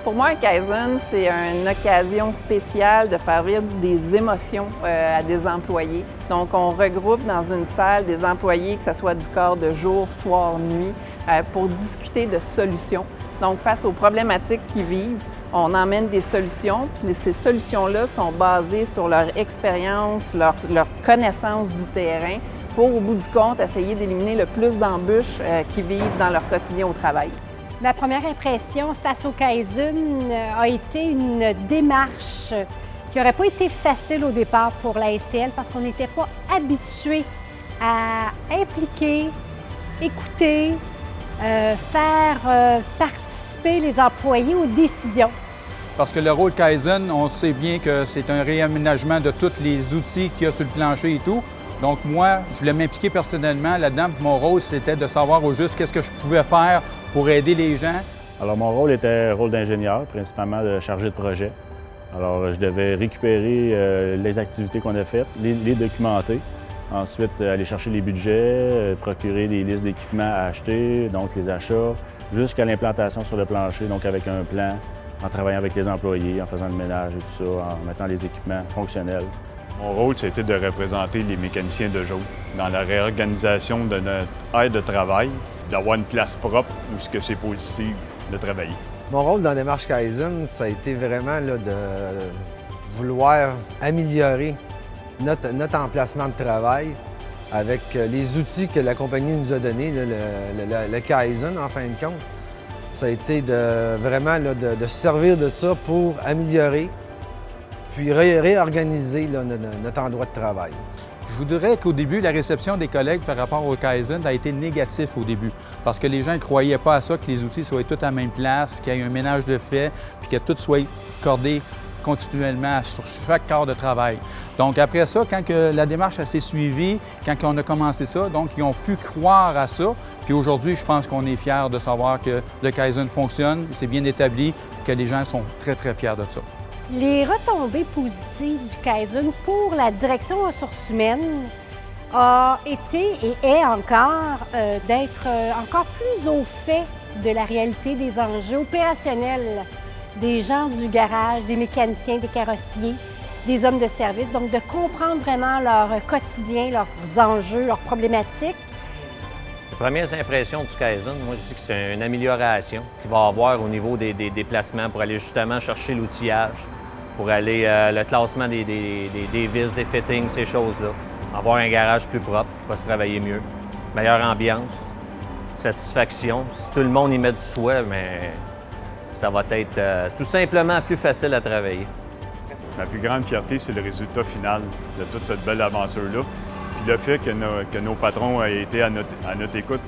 Pour moi, un Kaizen, c'est une occasion spéciale de faire vivre des émotions à des employés. Donc, on regroupe dans une salle des employés, que ce soit du corps de jour, soir, nuit, pour discuter de solutions. Donc, face aux problématiques qu'ils vivent, on emmène des solutions, puis ces solutions-là sont basées sur leur expérience, leur connaissance du terrain, pour, au bout du compte, essayer d'éliminer le plus d'embûches qu'ils vivent dans leur quotidien au travail. Ma première impression face au Kaizen a été une démarche qui n'aurait pas été facile au départ pour la STL parce qu'on n'était pas habitué à impliquer, écouter, faire participer les employés aux décisions. Parce que le rôle Kaizen, on sait bien que c'est un réaménagement de tous les outils qu'il y a sur le plancher et tout. Donc moi, je voulais m'impliquer personnellement là-dedans. Mon rôle, c'était de savoir au juste qu'est-ce que je pouvais faire pour aider les gens. Alors mon rôle était rôle d'ingénieur, principalement de chargé de projet. Alors je devais récupérer les activités qu'on a faites, les documenter. Ensuite, aller chercher les budgets, procurer des listes d'équipements à acheter, donc les achats, jusqu'à l'implantation sur le plancher, donc avec un plan, en travaillant avec les employés, en faisant le ménage et tout ça, en mettant les équipements fonctionnels. Mon rôle, c'était de représenter les mécaniciens de jour dans la réorganisation de notre aire de travail, d'avoir une place propre où c'est possible de travailler. Mon rôle dans la démarche Kaizen, ça a été vraiment là, de vouloir améliorer notre emplacement de travail avec les outils que la compagnie nous a donnés, le Kaizen en fin de compte. Ça a été vraiment de se servir de ça pour améliorer puis réorganiser là, notre endroit de travail. Je vous dirais qu'au début, la réception des collègues par rapport au Kaizen a été négative au début parce que les gens ne croyaient pas à ça, que les outils soient tous à la même place, qu'il y ait un ménage de fait, puis que tout soit cordé continuellement sur chaque quart de travail. Donc après ça, quand la démarche s'est suivie, quand on a commencé ça, donc ils ont pu croire à ça. Puis aujourd'hui, je pense qu'on est fiers de savoir que le Kaizen fonctionne, c'est bien établi, que les gens sont très, très fiers de ça. Les retombées positives du Kaizen pour la direction ressources humaines a été et est encore d'être encore plus au fait de la réalité des enjeux opérationnels des gens du garage, des mécaniciens, des carrossiers, des hommes de service, donc de comprendre vraiment leur quotidien, leurs enjeux, leurs problématiques. Les premières impressions du Kaizen, moi je dis que c'est une amélioration qu'il va y avoir au niveau des déplacements pour aller justement chercher l'outillage, pour aller le classement des vis, des fittings, ces choses-là. Avoir un garage plus propre, qui va se travailler mieux, meilleure ambiance, satisfaction. Si tout le monde y met du soi, mais ça va être tout simplement plus facile à travailler. Ma plus grande fierté, c'est le résultat final de toute cette belle aventure-là. Puis le fait que nos patrons aient été à notre écoute